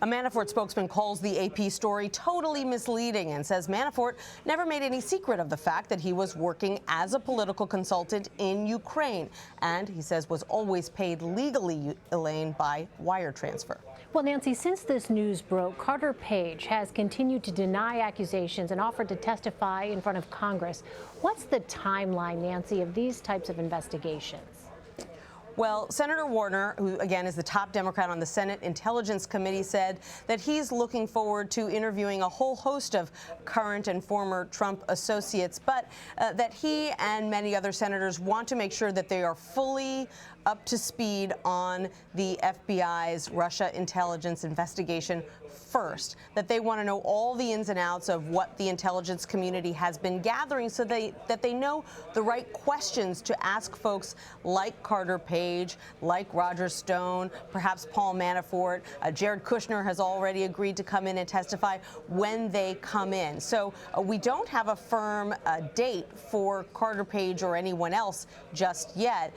A Manafort spokesman calls the AP story totally misleading and says Manafort never made any secret of the fact that he was working as a political consultant in Ukraine, and he says was always paid legally, Elaine, by wire transfer. Well, Nancy, since this news broke, Carter Page has continued to deny accusations and offered to testify in front of Congress. What's the timeline, Nancy, of these types of investigations? Well, Senator Warner, who again is the top Democrat on the Senate Intelligence Committee, said that he's looking forward to interviewing a whole host of current and former Trump associates, but that he and many other senators want to make sure that they are fully up to speed on the FBI's Russia intelligence investigation first, that they want to know all the ins and outs of what the intelligence community has been gathering so that they know the right questions to ask folks like Carter Page, like Roger Stone, perhaps Paul Manafort. Jared Kushner has already agreed to come in and testify when they come in. So we don't have a firm date for Carter Page or anyone else just yet,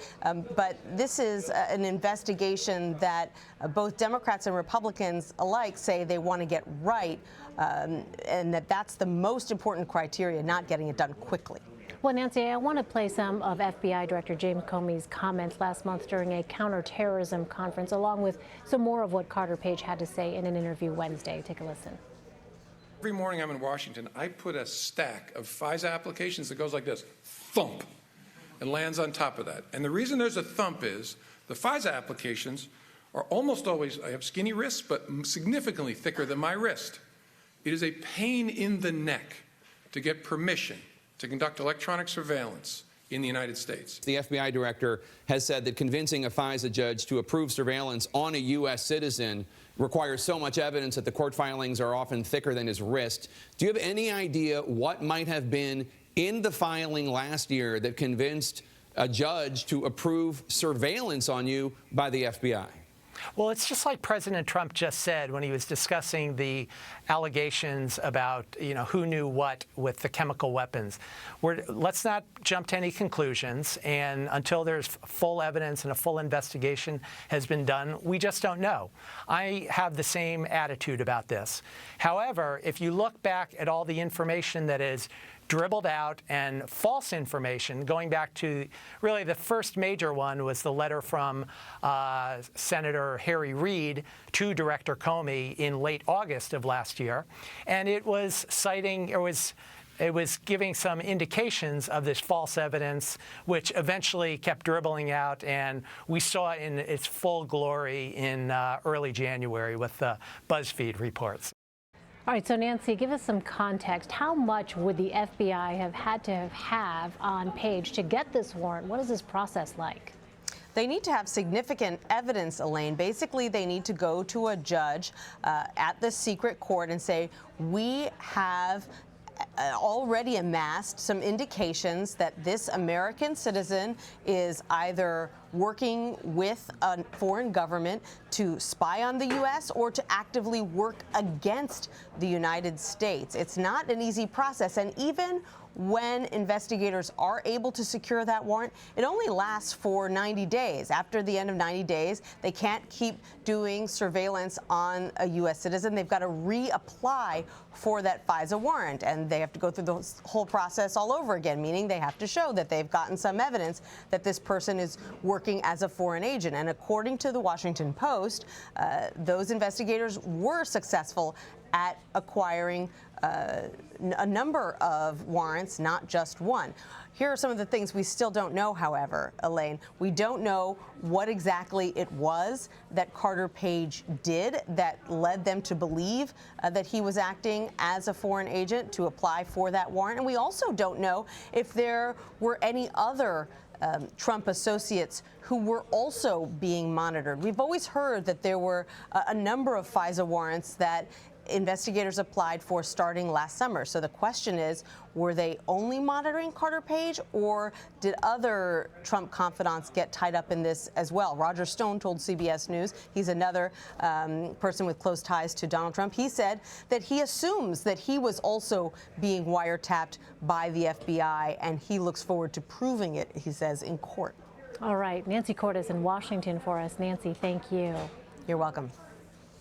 but this is an investigation that both Democrats and Republicans alike say they want to get right, and that's the most important criteria, not getting it done quickly. Well, Nancy, I want to play some of FBI Director James Comey's comments last month during a counterterrorism conference, along with some more of what Carter Page had to say in an interview Wednesday. Take a listen. Every morning I'm in Washington, I put a stack of FISA applications that goes like this, thump, and lands on top of that. And the reason there's a thump is the FISA applications are almost always, I have skinny wrists, but significantly thicker than my wrist. It is a pain in the neck to get permission to conduct electronic surveillance in the United States. The FBI director has said that convincing a FISA judge to approve surveillance on a U.S. citizen requires so much evidence that the court filings are often thicker than his wrist. Do you have any idea what might have been in the filing last year that convinced a judge to approve surveillance on you by the FBI? Well, it's just like President Trump just said when he was discussing the allegations about, who knew what with the chemical weapons. Let's not jump to any conclusions, and until there's full evidence and a full investigation has been done, we just don't know. I have the same attitude about this. However, if you look back at all the information that is dribbled out and false information, going back to really the first major one was the letter from Senator Harry Reid to Director Comey in late August of last year. And it was citing, it was giving some indications of this false evidence, which eventually kept dribbling out, and we saw it in its full glory in early January with the BuzzFeed reports. All right, so Nancy, give us some context. How much would the FBI have had to have on Page to get this warrant? What is this process like? They need to have significant evidence, Elaine. Basically, they need to go to a judge at the secret court and say, we have already amassed some indications that this American citizen is either working with a foreign government to spy on the U.S. or to actively work against the United States. It's not an easy process, and even when investigators are able to secure that warrant, it only lasts for 90 days. After the end of 90 days, they can't keep doing surveillance on a U.S. citizen. They've got to reapply for that FISA warrant, and they have to go through the whole process all over again, meaning they have to show that they've gotten some evidence that this person is working as a foreign agent. And according to the Washington Post, those investigators were successful at acquiring a number of warrants, not just one. Here are some of the things we still don't know, however, Elaine. We don't know what exactly it was that Carter Page did that led them to believe that he was acting as a foreign agent to apply for that warrant. And we also don't know if there were any other Trump associates who were also being monitored. We've always heard that there were a number of FISA warrants that investigators applied for starting last summer. So the question is, were they only monitoring Carter Page, or did other Trump confidants get tied up in this as well? Roger Stone told CBS News, he's another person with close ties to Donald Trump. He said that he assumes that he was also being wiretapped by the FBI, and he looks forward to proving it, he says, in court. All right, Nancy Cordes in Washington for us. Nancy, thank you. You're welcome.